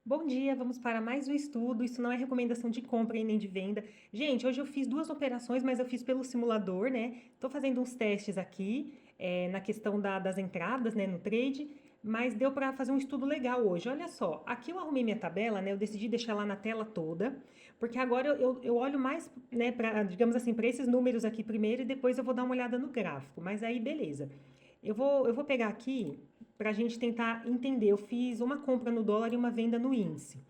Bom dia, vamos para mais um estudo. Isso não é recomendação de compra e nem de venda. Gente, hoje eu fiz duas operações, mas eu fiz pelo simulador, né? Tô fazendo uns testes aqui, na questão das entradas, né, no trade, mas deu para fazer um estudo legal hoje. Olha só, aqui eu arrumei minha tabela, né? Eu decidi deixar lá na tela toda, porque agora eu olho mais, né, para, digamos assim, para esses números aqui primeiro e depois eu vou dar uma olhada no gráfico. Mas aí, beleza. Eu vou pegar aqui para a gente tentar entender. Eu fiz uma compra no dólar e uma venda no índice.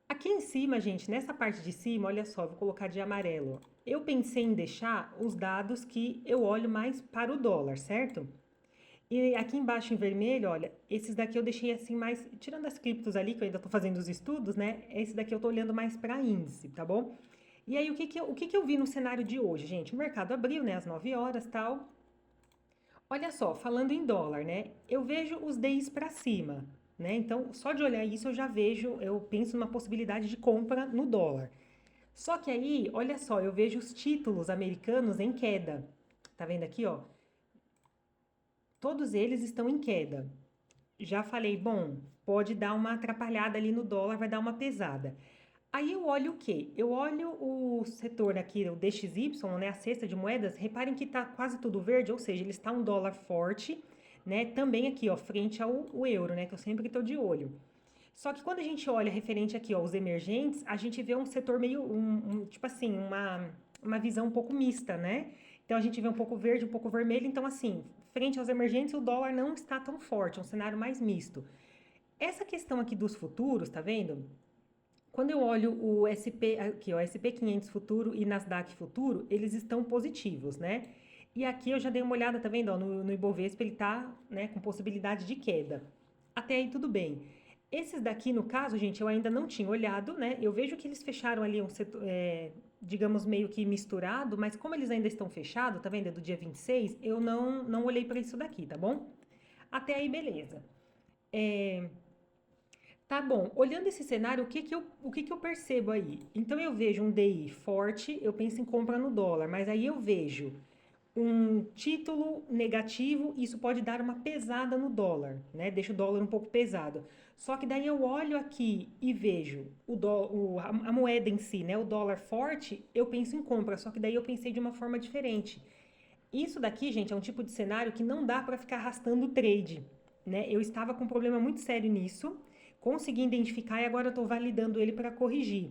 Aqui em cima, gente, nessa parte de cima, olha só, vou colocar de amarelo. Eu pensei em deixar os dados que eu olho mais para o dólar, certo? E aqui embaixo em vermelho, olha, esses daqui eu deixei assim mais, tirando as criptos ali, que eu ainda estou fazendo os estudos, né? Esse daqui eu estou olhando mais para índice, tá bom? E aí, o que que eu vi no cenário de hoje, gente? O mercado abriu, né, às 9 horas e tal. Olha só, falando em dólar, né? Eu vejo os DIs para cima, né? Então, só de olhar isso eu já vejo, eu penso numa possibilidade de compra no dólar. Só que aí, olha só, eu vejo os títulos americanos em queda. Tá vendo aqui, ó? Todos eles estão em queda. Já falei, bom, pode dar uma atrapalhada ali no dólar, vai dar uma pesada. Aí eu olho o quê? Eu olho o setor aqui, o DXY, né, a cesta de moedas, reparem que está quase tudo verde, ou seja, ele está um dólar forte, né, também aqui, ó, frente ao o euro, né, que eu sempre estou de olho. Só que quando a gente olha referente aqui, ó, os emergentes, a gente vê um setor meio, tipo assim, uma visão um pouco mista, né? Então a gente vê um pouco verde, um pouco vermelho, então assim, frente aos emergentes, o dólar não está tão forte, é um cenário mais misto. Essa questão aqui dos futuros, tá vendo? Quando eu olho o SP, aqui, ó, SP500 futuro e Nasdaq futuro, eles estão positivos, né? E aqui eu já dei uma olhada, tá vendo? Ó, no Ibovespa ele tá, né, com possibilidade de queda. Até aí tudo bem. Esses daqui, no caso, gente, eu ainda não tinha olhado, né? Eu vejo que eles fecharam ali um setor, digamos, meio que misturado, mas como eles ainda estão fechados, tá vendo? É do dia 26, eu não olhei para isso daqui, tá bom? Até aí, beleza. Tá bom, olhando esse cenário, o que que eu percebo aí? Então eu vejo um DI forte, eu penso em compra no dólar, mas aí eu vejo um título negativo, isso pode dar uma pesada no dólar, né? Deixa o dólar um pouco pesado. Só que daí eu olho aqui e vejo a moeda em si, né? O dólar forte, eu penso em compra, só que daí eu pensei de uma forma diferente. Isso daqui, gente, é um tipo de cenário que não dá para ficar arrastando o trade, né? Eu estava com um problema muito sério nisso, consegui identificar e agora eu estou validando ele para corrigir.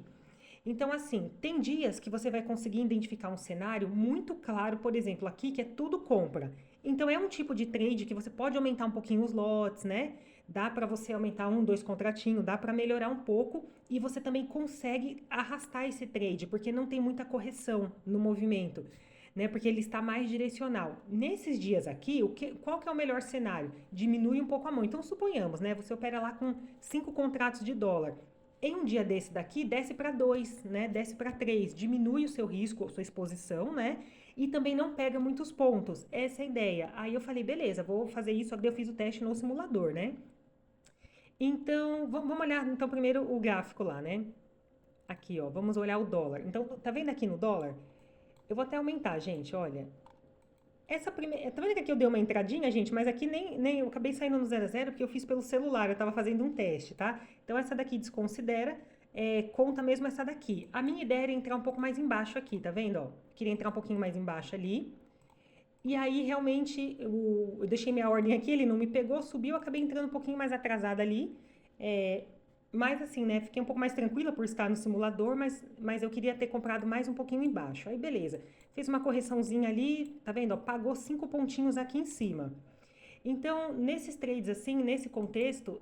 Então, assim, tem dias que você vai conseguir identificar um cenário muito claro, por exemplo, aqui que é tudo compra. Então, é um tipo de trade que você pode aumentar um pouquinho os lotes, né? Dá para você aumentar um, dois contratinhos, dá para melhorar um pouco e você também consegue arrastar esse trade, porque não tem muita correção no movimento, né? Porque ele está mais direcional. Nesses dias aqui, qual que é o melhor cenário? Diminui um pouco a mão. Então, suponhamos, né? Você opera lá com 5 contratos de dólar. Em um dia desse daqui, desce para 2, né? Desce para 3, diminui o seu risco, a sua exposição, né? E também não pega muitos pontos. Essa é a ideia. Aí eu falei, beleza, vou fazer isso. Aí eu fiz o teste no simulador, né? Então, vamos olhar então primeiro o gráfico lá, né? Aqui, ó, vamos olhar o dólar. Então, tá vendo aqui no dólar? Eu vou até aumentar, gente, olha. Essa primeira. Tá vendo que aqui eu dei uma entradinha, gente? Mas aqui nem eu acabei saindo no 0 a 0 porque eu fiz pelo celular, eu tava fazendo um teste, tá? Então essa daqui desconsidera, conta mesmo essa daqui. A minha ideia era entrar um pouco mais embaixo aqui, tá vendo? Ó, queria entrar um pouquinho mais embaixo ali. E aí realmente eu deixei minha ordem aqui, ele não me pegou, subiu, eu acabei entrando um pouquinho mais atrasada ali. É, mas assim, né? Fiquei um pouco mais tranquila por estar no simulador, mas eu queria ter comprado mais um pouquinho embaixo. Aí beleza. Fez uma correçãozinha ali, tá vendo? Ó, pagou 5 pontinhos aqui em cima. Então, nesses trades assim, nesse contexto,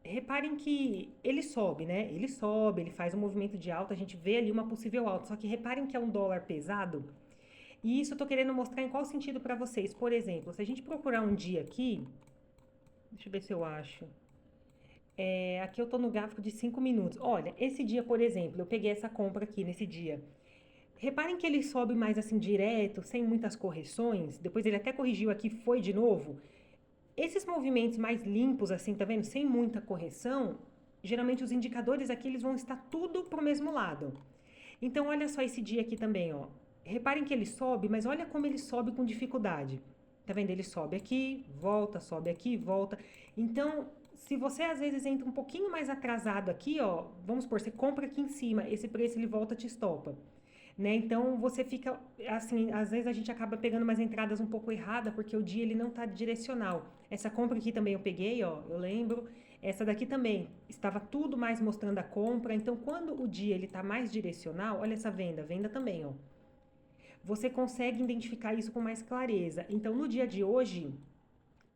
reparem que ele sobe, né? Ele sobe, ele faz um movimento de alta, a gente vê ali uma possível alta. Só que reparem que é um dólar pesado. E isso eu tô querendo mostrar em qual sentido para vocês. Por exemplo, se a gente procurar um dia aqui, deixa eu ver se eu acho. Aqui eu tô no gráfico de 5 minutos. Olha, esse dia, por exemplo, eu peguei essa compra aqui nesse dia. Reparem que ele sobe mais assim direto, sem muitas correções. Depois ele até corrigiu aqui, foi de novo. Esses movimentos mais limpos, assim, tá vendo? Sem muita correção, geralmente os indicadores aqui eles vão estar tudo pro mesmo lado. Então, olha só esse dia aqui também, ó. Reparem que ele sobe, mas olha como ele sobe com dificuldade. Tá vendo? Ele sobe aqui, volta, sobe aqui, volta. Então, se você às vezes entra um pouquinho mais atrasado aqui, ó, vamos supor, você compra aqui em cima, esse preço ele volta te estopa, né? Então você fica assim, às vezes a gente acaba pegando umas entradas um pouco errada porque o dia ele não tá direcional. Essa compra aqui também eu peguei, ó, eu lembro. Essa daqui também estava tudo mais mostrando a compra. Então quando o dia ele tá mais direcional, olha essa venda, venda também, ó. Você consegue identificar isso com mais clareza. Então no dia de hoje,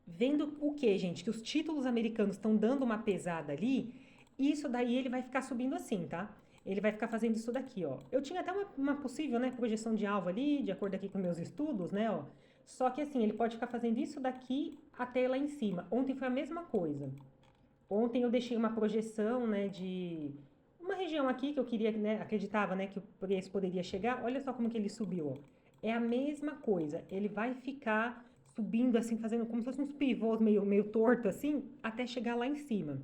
vendo o que, gente? Que os títulos americanos estão dando uma pesada ali, isso daí ele vai ficar subindo assim, tá? Ele vai ficar fazendo isso daqui, ó. Eu tinha até uma possível, né, projeção de alvo ali, de acordo aqui com meus estudos, né, ó. Só que assim, ele pode ficar fazendo isso daqui até lá em cima. Ontem foi a mesma coisa. Ontem eu deixei uma projeção, né, de uma região aqui que eu queria, né, acreditava, né, que o preço poderia chegar. Olha só como que ele subiu, ó. É a mesma coisa. Ele vai ficar subindo assim, fazendo como se fossem uns pivôs meio torto assim, até chegar lá em cima.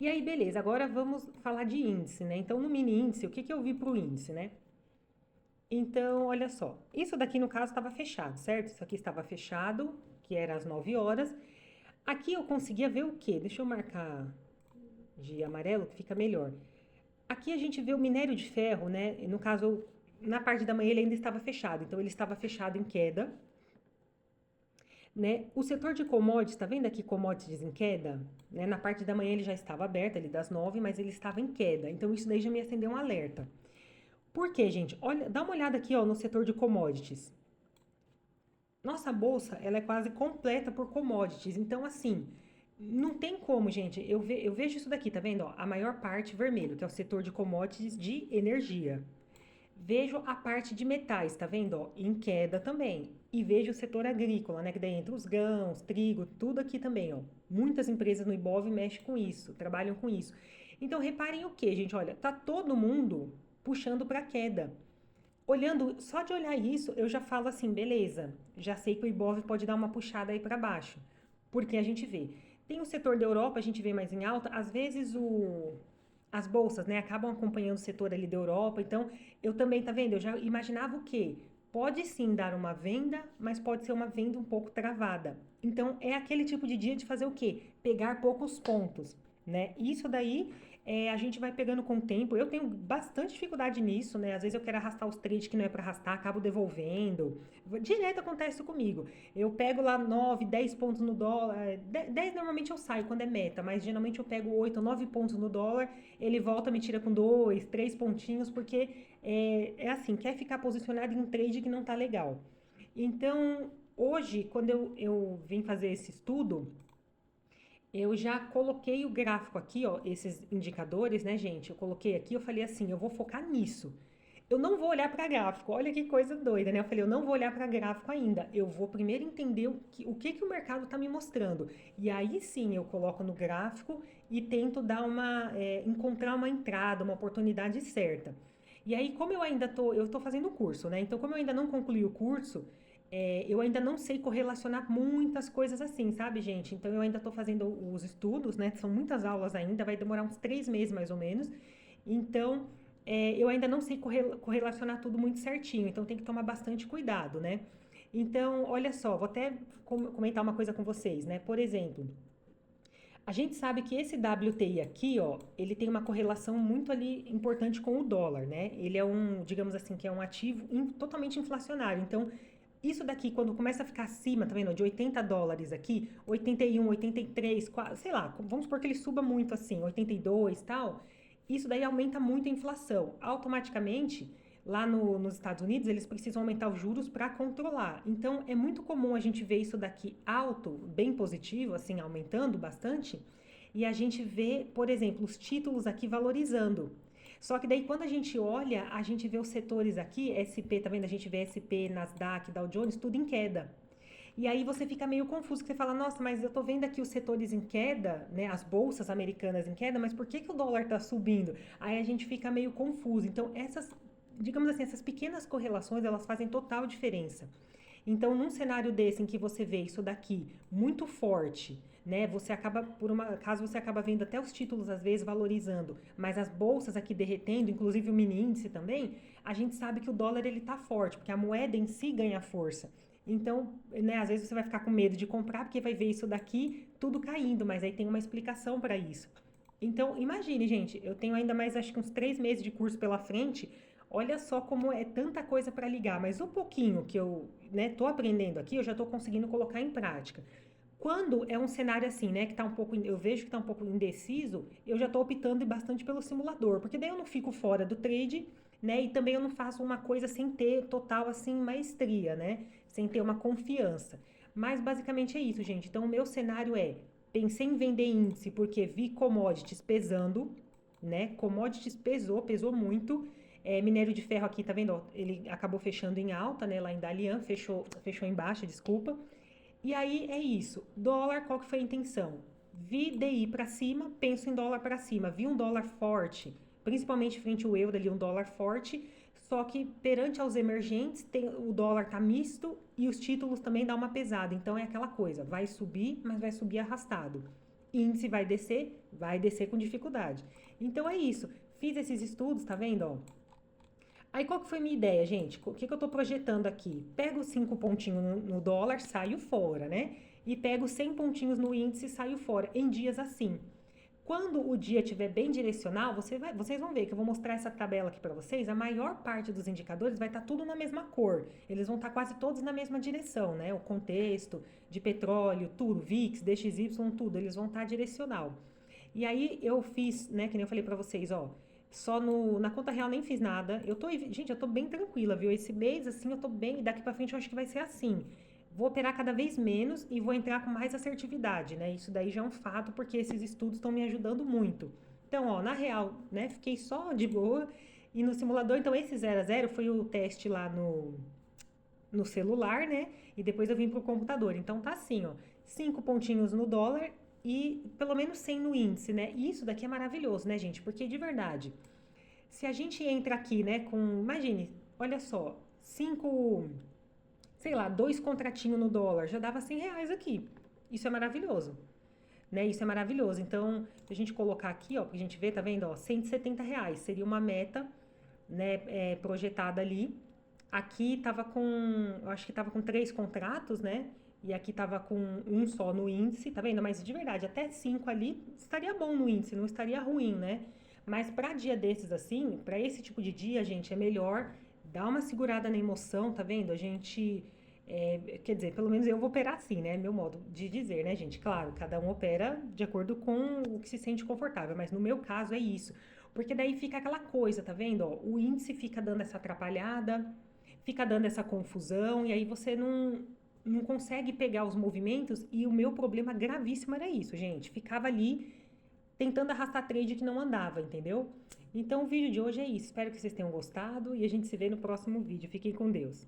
E aí, beleza, agora vamos falar de índice, né? Então, no mini índice, o que que eu vi pro índice, né? Então, olha só, isso daqui no caso estava fechado, certo? Isso aqui estava fechado, que era às 9 horas. Aqui eu conseguia ver o quê? Deixa eu marcar de amarelo, que fica melhor. Aqui a gente vê o minério de ferro, né? No caso, na parte da manhã ele ainda estava fechado, então ele estava fechado em queda, né? O setor de commodities, tá vendo aqui commodities em queda? Né? Na parte da manhã ele já estava aberto, ali das 9, mas ele estava em queda. Então isso daí já me acendeu um alerta. Por quê, gente? Olha, dá uma olhada aqui, ó, no setor de commodities. Nossa bolsa, ela é quase completa por commodities. Então, assim, não tem como, gente. Eu vejo isso daqui, tá vendo? Ó, a maior parte vermelho, que é o setor de commodities de energia. Vejo a parte de metais, tá vendo? Ó, em queda também. E vejo o setor agrícola, né? Que daí entra os grãos, trigo, tudo aqui também, ó. Muitas empresas no Ibov mexem com isso, trabalham com isso. Então, reparem o que, gente? Olha, tá todo mundo puxando para queda. Olhando, só de olhar isso, eu já falo assim, beleza, já sei que o Ibov pode dar uma puxada aí para baixo. Porque a gente vê. Tem o setor da Europa, a gente vê mais em alta, às vezes as bolsas, né, acabam acompanhando o setor ali da Europa. Então, eu também, tá vendo? Eu já imaginava o quê? Pode sim dar uma venda, mas pode ser uma venda um pouco travada. Então, é aquele tipo de dia de fazer o quê? Pegar poucos pontos, né? Isso daí a gente vai pegando com o tempo. Eu tenho bastante dificuldade nisso, né? Às vezes eu quero arrastar os trades que não é para arrastar, acabo devolvendo. Direto acontece isso comigo. Eu pego lá 9, 10 pontos no dólar. 10 normalmente eu saio quando é meta, mas geralmente eu pego 8 ou 9 pontos no dólar, ele volta, me tira com 2, 3 pontinhos, porque é assim, quer ficar posicionado em um trade que não tá legal. Então, hoje, quando eu vim fazer esse estudo, eu já coloquei o gráfico aqui, ó, esses indicadores, né, gente? Eu coloquei aqui, eu falei assim, eu vou focar nisso. Eu não vou olhar para gráfico. Olha que coisa doida, né? Eu falei, eu não vou olhar para gráfico ainda. Eu vou primeiro entender o que o mercado está me mostrando. E aí sim eu coloco no gráfico e tento dar encontrar uma entrada, uma oportunidade certa. E aí, como eu tô fazendo o curso, né? Então, como eu ainda não concluí o curso, eu ainda não sei correlacionar muitas coisas assim, sabe, gente? Então, eu ainda estou fazendo os estudos, né? São muitas aulas ainda, vai demorar uns 3 meses mais ou menos. Então, eu ainda não sei correlacionar tudo muito certinho, então tem que tomar bastante cuidado, né? Então, olha só, vou até comentar uma coisa com vocês, né? Por exemplo, a gente sabe que esse WTI aqui, ó, ele tem uma correlação muito ali importante com o dólar, né? Ele é digamos assim, que é um ativo totalmente inflacionário. Então, isso daqui, quando começa a ficar acima, tá vendo? De 80 dólares aqui, 81, 83, sei lá, vamos supor que ele suba muito assim, 82 e tal. Isso daí aumenta muito a inflação. Automaticamente, lá nos Estados Unidos, eles precisam aumentar os juros para controlar. Então, é muito comum a gente ver isso daqui alto, bem positivo, assim, aumentando bastante, e a gente vê, por exemplo, os títulos aqui valorizando. Só que daí quando a gente olha, a gente vê os setores aqui, SP, tá vendo? A gente vê SP, Nasdaq, Dow Jones, tudo em queda. E aí você fica meio confuso, que você fala, nossa, mas eu tô vendo aqui os setores em queda, né, as bolsas americanas em queda, mas por que que o dólar tá subindo? Aí a gente fica meio confuso. Então, digamos assim, essas pequenas correlações, elas fazem total diferença. Então, num cenário desse em que você vê isso daqui muito forte, né? Você acaba, por um acaso, você acaba vendo até os títulos às vezes valorizando, mas as bolsas aqui derretendo, inclusive o mini índice também, a gente sabe que o dólar ele tá forte, porque a moeda em si ganha força. Então, né, às vezes você vai ficar com medo de comprar porque vai ver isso daqui tudo caindo, mas aí tem uma explicação para isso. Então, imagine, gente, eu tenho ainda mais acho que uns 3 meses de curso pela frente. Olha só como é tanta coisa para ligar, mas o pouquinho que eu, né, tô aprendendo aqui, eu já tô conseguindo colocar em prática. Quando é um cenário assim, né, que tá um pouco, eu vejo que tá um pouco indeciso, eu já tô optando bastante pelo simulador, porque daí eu não fico fora do trade, né, e também eu não faço uma coisa sem ter total assim maestria, né, sem ter uma confiança. Mas basicamente é isso, gente. Então o meu cenário é, pensei em vender índice porque vi commodities pesando, né? Commodities pesou muito. Minério de ferro aqui, tá vendo? Ó, ele acabou fechando em alta, né? Lá em Dalian, fechou em baixa, desculpa. E aí é isso. Dólar, qual que foi a intenção? Vi DI para cima, penso em dólar para cima. Vi um dólar forte, principalmente frente ao euro ali, um dólar forte. Só que perante aos emergentes, o dólar tá misto e os títulos também dá uma pesada. Então é aquela coisa, vai subir, mas vai subir arrastado. Índice vai descer com dificuldade. Então é isso. Fiz esses estudos, tá vendo? Ó, aí qual que foi a minha ideia, gente? O que, que eu estou projetando aqui? Pego 5 pontinhos no dólar, saio fora, né? E pego 100 pontinhos no índice e saio fora, em dias assim. Quando o dia estiver bem direcional, vocês vão ver que eu vou mostrar essa tabela aqui para vocês. A maior parte dos indicadores vai estar tudo na mesma cor. Eles vão estar quase todos na mesma direção, né? O contexto de petróleo, tudo, VIX, DXY, tudo, eles vão estar direcional. E aí eu fiz, né, que nem eu falei pra vocês, ó, só na conta real nem fiz nada. Gente, eu tô bem tranquila, viu? Esse mês, assim, eu tô bem, daqui pra frente eu acho que vai ser assim. Vou operar cada vez menos e vou entrar com mais assertividade, né? Isso daí já é um fato, porque esses estudos estão me ajudando muito. Então, ó, na real, né, fiquei só de boa. E no simulador, então, esse 0 a 0 foi o teste lá no celular, né? E depois eu vim pro computador. Então tá assim, ó, 5 pontinhos no dólar e pelo menos 100 no índice, né? E isso daqui é maravilhoso, né, gente? Porque de verdade, se a gente entra aqui, né, imagine, olha só, 5, sei lá, 2 contratinhos no dólar, já dava R$ 100 aqui. Isso é maravilhoso, né? Isso é maravilhoso. Então, se a gente colocar aqui, ó, pra gente ver, tá vendo, ó, R$ 170 seria uma meta, né, projetada ali. Aqui tava com, eu acho que tava com 3 contratos, né? E aqui tava com um só no índice, tá vendo? Mas de verdade, até 5 ali estaria bom no índice, não estaria ruim, né? Mas para dia desses assim, para esse tipo de dia, gente, é melhor dar uma segurada na emoção, tá vendo? A gente, quer dizer, pelo menos eu vou operar assim, né? Meu modo de dizer, né, gente? Claro, cada um opera de acordo com o que se sente confortável, mas no meu caso é isso. Porque daí fica aquela coisa, tá vendo? Ó, o índice fica dando essa atrapalhada, fica dando essa confusão, e aí você não consegue pegar os movimentos. E o meu problema gravíssimo era isso, gente. Ficava ali tentando arrastar trade que não andava, entendeu? Então o vídeo de hoje é isso. Espero que vocês tenham gostado e a gente se vê no próximo vídeo. Fiquem com Deus.